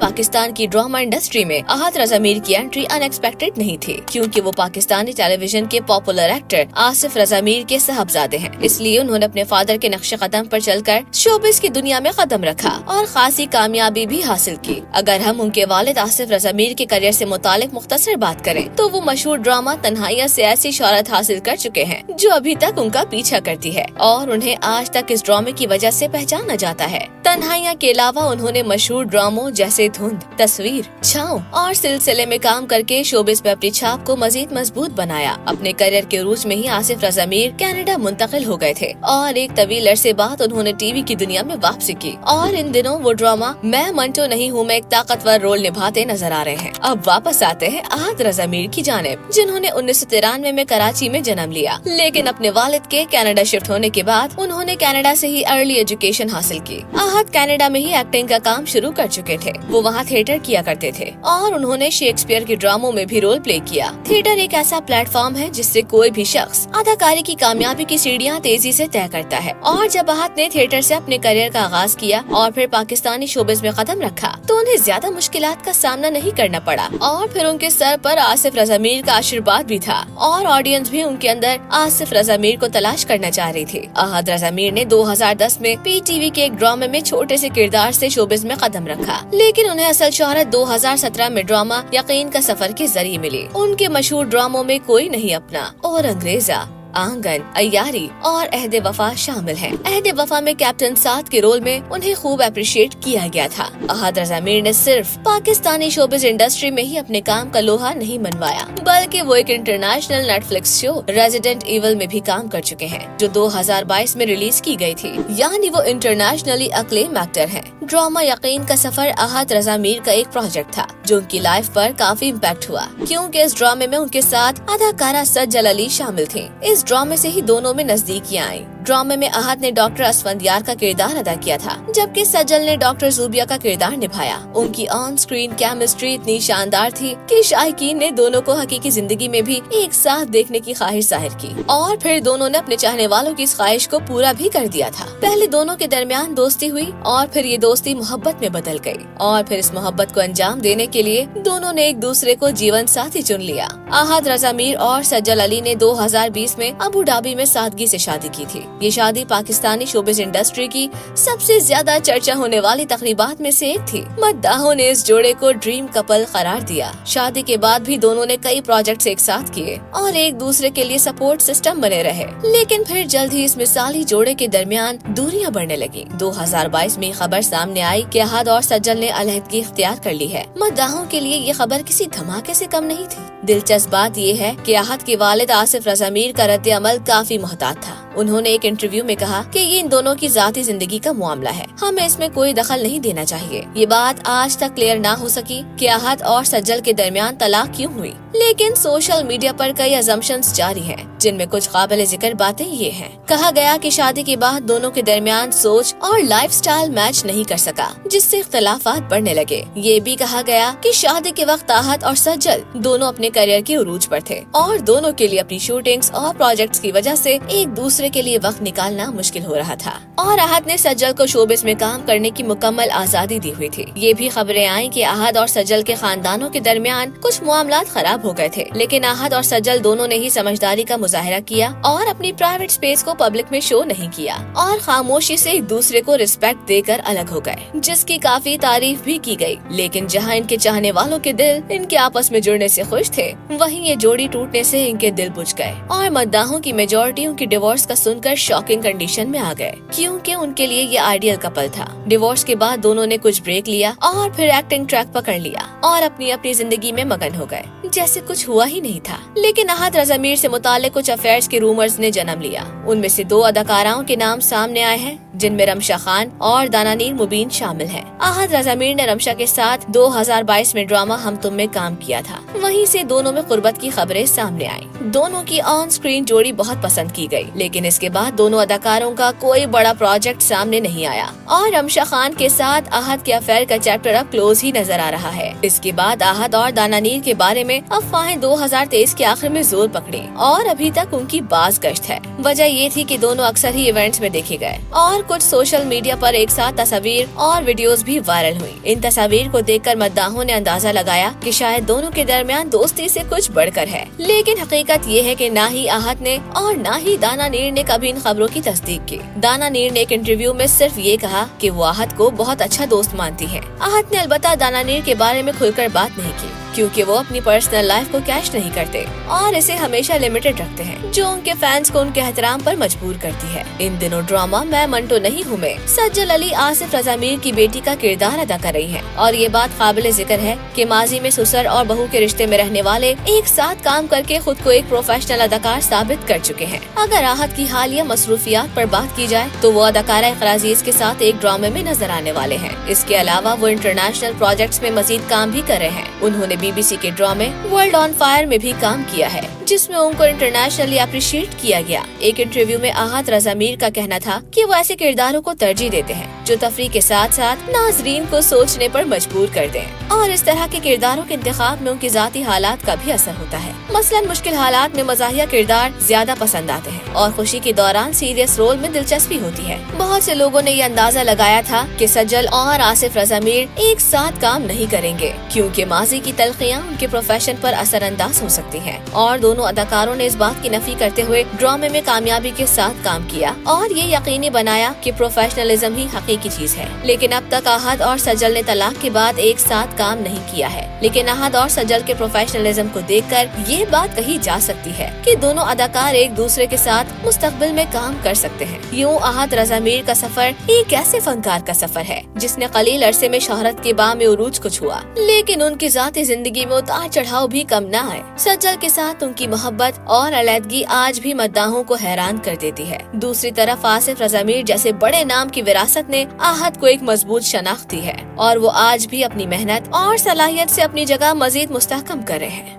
पाकिस्तान की drama industry में अहद रज़ा मीर की एंट्री अनएक्सपेक्टेड नहीं थी, क्योंकि वो पाकिस्तानी टेलीविजन के पॉपुलर एक्टर आसिफ रज़ा मीर के साहबजादे हैं। इसलिए उन्होंने अपने फादर के नक्शे कदम पर चलकर शोबिस की दुनिया में कदम रखा और खासी कामयाबी भी हासिल की। अगर हम उनके वालिद आसिफ रज़ा मीर के करियर से मुतालिक मुख्तसर बात करें तो वो मशहूर ड्रामा तन्हाइयाँ से ऐसी शोहरत हासिल कर चुके हैं जो अभी तक उनका पीछा करती है और उन्हें आज तक इस ड्रामे की वजह से पहचाना जाता है। तन्हाइयाँ के अलावा उन्होंने मशहूर ड्रामों जैसे धुंध, तस्वीर, छाँव और सिलसिले में काम करके शोबिस में अपनी छाप को मजीद मजबूत बनाया। अपने करियर के उरूज में ही आसिफ रज़ा मीर कनाडा मुंतकिल हो गए थे और एक तवील अरसे बाद उन्होंने टीवी की दुनिया में वापसी की और इन दिनों वो ड्रामा मैं मंटो नहीं हूँ में एक ताकतवर रोल निभाते नजर आ रहे हैं। अब वापस आते हैं अहद रज़ा मीर की जानिब, जिन्होंने 1993 में कराची में जन्म लिया, लेकिन अपने वालिद के कनाडा शिफ्ट होने के बाद उन्होंने कनाडा से ही अर्ली एजुकेशन हासिल की। अहद कनाडा में ही एक्टिंग का काम शुरू कर चुके थे। वो वहाँ थिएटर किया करते थे और उन्होंने शेक्सपियर के ड्रामों में भी रोल प्ले किया। थिएटर एक ऐसा प्लेटफॉर्म है जिससे कोई भी शख्स अदाकारी की कामयाबी की सीढ़ियाँ तेजी से तय करता है। और जब अहद ने थिएटर से अपने करियर का आगाज किया और फिर पाकिस्तानी शोबिस में कदम रखा तो उन्हें ज्यादा मुश्किलात का सामना नहीं करना पड़ा और फिर उनके सर पर आसिफ रज़ा मीर का आशीर्वाद भी था और ऑडियंस भी उनके अंदर आसिफ रज़ा मीर को तलाश करना चाह रही थी। अहद रज़ा मीर ने 2010 में PTV के एक ड्रामे में छोटे से किरदार से शोबिस में कदम रखा, लेकिन उन्हें असल शोहरत 2017 में ड्रामा यकीन का सफर के जरिए मिली। उनके मशहूर ड्रामों में कोई नहीं अपना और अंग्रेजा, आंगन, अय्यारी और अहदे वफा शामिल हैं। अहदे वफा में कैप्टन साद के रोल में उन्हें खूब अप्रिशिएट किया गया था। अहद रज़ा मीर ने सिर्फ पाकिस्तानी शोबिस इंडस्ट्री में ही अपने काम का लोहा नहीं मनवाया, बल्कि वो एक international Netflix show resident evil में भी काम कर चुके हैं, जो 2022 में रिलीज की गई थी। यानी वो इंटरनेशनली अक्लेम एक्टर हैं। ड्रामा यकीन का सफर अहद रज़ा मीर का एक प्रोजेक्ट था जो उनकी लाइफ पर काफी इम्पैक्ट हुआ, क्योंकि इस ड्रामे में उनके साथ अदाकारा सज्जल अली शामिल थी। इस ड्रामे से ही दोनों में नजदीकियां आई। ड्रामे में अहद ने डॉक्टर असफंदियार का किरदार अदा किया था, जबकि सज्जल ने डॉक्टर जूबिया का किरदार निभाया। उनकी ऑन स्क्रीन केमिस्ट्री इतनी शानदार थी कि शायकीन ने दोनों को हकीकी जिंदगी में भी एक साथ देखने की ख्वाहिश जाहिर की और फिर दोनों ने अपने चाहने वालों की इस ख्वाहिश को पूरा भी कर दिया था। पहले दोनों के दरमियान दोस्ती हुई और फिर ये दोस्ती मोहब्बत में बदल गई और फिर इस मोहब्बत को अंजाम देने के लिए दोनों ने एक दूसरे को जीवन साथी चुन लिया। अहद रज़ा मीर और सज्जल अली ने 2020 में अबू धाबी में सादगी से शादी की थी। ये शादी पाकिस्तानी शोबिस इंडस्ट्री की सबसे ज्यादा चर्चा होने वाली तकरीबात में से एक थी। मद्दाहों ने इस जोड़े को ड्रीम कपल करार दिया। शादी के बाद भी दोनों ने कई प्रोजेक्ट्स एक साथ किए और एक दूसरे के लिए सपोर्ट सिस्टम बने रहे, लेकिन फिर जल्द ही इस मिसाली जोड़े के दरमियान दूरियां बढ़ने लगी। 2022 में खबर सामने आई कि अहद और सज्जल ने अलहदगी इख्तियार कर ली है। मद्दाहों के लिए ये खबर किसी धमाके से कम नहीं थी। दिलचस्प बात ये है कि अहद के वालिद आसिफ रज़ा मीर का रद्द अमल काफी मुहतात था। उन्होंने एक इंटरव्यू में कहा कि ये इन दोनों की जाती जिंदगी का मामला है, हमें इसमें कोई दखल नहीं देना चाहिए। ये बात आज तक क्लियर ना हो सकी कि अहद और सज्जल के दरमियान तलाक क्यों हुई, लेकिन सोशल मीडिया पर कई अजम्पशंस जारी हैं, जिनमें कुछ काबिल जिक्र बातें ये हैं। कहा गया कि शादी के बाद दोनों के दरमियान सोच और लाइफस्टाइल मैच नहीं कर सका, जिससे इख्तलाफात बढ़ने लगे। ये भी कहा गया कि शादी के वक्त अहद और सज्जल दोनों अपने करियर के उरूज पर थे और दोनों के लिए अपनी शूटिंग्स और प्रोजेक्ट्स की वजह से एक दूसरे के लिए वक्त निकालना मुश्किल हो रहा था और अहद ने सज्जल को शोबिस में काम करने की मुकम्मल आजादी दी हुई थी। ये भी खबरें आई कि अहद और सज्जल के खानदानों के दरमियान कुछ मामलात खराब हो गए थे, लेकिन अहद और सज्जल दोनों ने ही समझदारी का मुजाहिरा किया और अपनी प्राइवेट स्पेस को पब्लिक में शो नहीं किया और खामोशी से एक दूसरे को रिस्पेक्ट देकर अलग हो गए, जिसकी काफी तारीफ भी की गई। लेकिन जहाँ इनके चाहने वालों के दिल इनके आपस में जुड़ने से खुश थे, वहीं ये जोड़ी टूटने से इनके दिल बुझ गए और मद्दाहों की मेजोरिटी उनकी डिवोर्स का सुनकर शॉकिंग कंडीशन में आ गए, क्योंकि उनके लिए ये आइडियल कपल था। डिवोर्स के बाद दोनों ने कुछ ब्रेक लिया और फिर एक्टिंग ट्रैक पकड़ लिया और अपनी अपनी जिंदगी में मगन हो गए, जैसे कुछ हुआ ही नहीं था। लेकिन अहद रज़ा मीर से मुताल्लिक कुछ अफेयर्स के रूमर्स ने जन्म लिया। उनमें से 2 अदाकाराओं के नाम सामने आए हैं, जिनमें रमशा खान और दानानीर मुबीन शामिल हैं। अहद रज़ा मीर ने रमशा के साथ 2022 में ड्रामा हम तुम में काम किया था। वहीं से दोनों में कुर्बत की खबरें सामने आई। दोनों की ऑन स्क्रीन जोड़ी बहुत पसंद की गई, लेकिन इसके बाद दोनों अदाकारों का कोई बड़ा प्रोजेक्ट सामने नहीं आया और रमशा खान के साथ अहद के अफेयर का चैप्टर अब क्लोज ही नजर आ रहा है। इसके बाद अहद और दानानीर के बारे में अफवाहें 2023 के आखिर में जोर पकड़ी और अभी तक उनकी बाज गश्त है। वजह ये थी कि दोनों अक्सर ही इवेंट्स में देखे गए और कुछ सोशल मीडिया पर एक साथ तस्वीर और वीडियोस भी वायरल हुई। इन तस्वीर को देखकर मद्दाहों ने अंदाजा लगाया कि शायद दोनों के दरमियान दोस्ती से कुछ बढ़कर है, लेकिन हकीकत ये है कि ना ही आहत ने और ना ही दाना नीर ने कभी इन खबरों की तस्दीक की। दाना नीर ने एक इंटरव्यू में सिर्फ ये कहा कि वो आहत को बहुत अच्छा दोस्त मानती है। आहत ने अलबत्ता दाना नीर के बारे में खुलकर बात नहीं की, क्योंकि वो अपनी पर्सनल लाइफ को कैश नहीं करते और इसे हमेशा लिमिटेड रखते हैं, जो उनके फैंस को उनके एहतराम पर मजबूर करती है। इन दिनों ड्रामा मैं मंटो नहीं हूँ में सज्जल अली आसिफ रज़ा मीर की बेटी का किरदार अदा कर रही हैं और ये बात काबिल जिक्र है कि माजी में ससुर और बहू के रिश्ते में रहने वाले एक साथ काम करके खुद को एक प्रोफेशनल अदाकार साबित कर चुके हैं। अगर आहत की हालिया मसरूफियात पर बात की जाए तो वो अदाकारा इक़रा अज़ीज़ के साथ एक ड्रामे में नजर आने वाले हैं। इसके अलावा वो इंटरनेशनल प्रोजेक्ट्स में मजीद काम भी कर रहे हैं। उन्होंने BBC के ड्रामे वर्ल्ड ऑन फायर में भी काम किया है, जिसमें उनको इंटरनेशनली अप्रिशिएट किया गया। एक इंटरव्यू में आहत रज़ा मीर का कहना था कि वो ऐसे किरदारों को तरजीह देते हैं जो तफरीह के साथ साथ नाजरीन को सोचने पर मजबूर कर दें और इस तरह के किरदारों के इंतखाब में उनकी जाती हालात का भी असर होता है। मसलन मुश्किल हालात में मज़ाहिया किरदार ज्यादा पसंद आते हैं और खुशी के दौरान सीरियस रोल में दिलचस्पी होती है। बहुत से लोगों ने ये अंदाजा लगाया था कि सज्जल और आसिफ रज़ा मीर एक साथ काम नहीं करेंगे, क्योंकि माजी की तलखियां उनके प्रोफेशन पर असरअंदाज हो सकती हैं और दोनों अदाकारों ने इस बात की नफी करते हुए ड्रामे में कामयाबी के साथ काम किया और ये यकीनी बनाया कि प्रोफेशनलिज्म ही हकीकी चीज है। लेकिन अब तक आहत और सज्जल ने तलाक के बाद एक साथ काम नहीं किया है, लेकिन आहत और सज्जल के प्रोफेशनलिज्म को देखकर ये बात कही जा सकती है कि दोनों अदाकार एक दूसरे के साथ मुस्तकबिल में काम कर सकते हैं। यूँ आहत रज़ा मीर का सफर एक ऐसे फनकार का सफर है जिसने कलील अरसे में शोहरत के बाम उरूज को छुआ, लेकिन उनकी जाती जिंदगी में उतार चढ़ाव भी कम न आए। सज्जल के साथ उनकी मोहब्बत और अलहदगी आज भी मद्दाहों को हैरान कर देती है। दूसरी तरफ आसिफ रज़ा मीर जैसे बड़े नाम की विरासत ने आहत को एक मजबूत शनाख्त दी है और वो आज भी अपनी मेहनत और सलाहियत से अपनी जगह मजीद मुस्तहकम कर रहे हैं।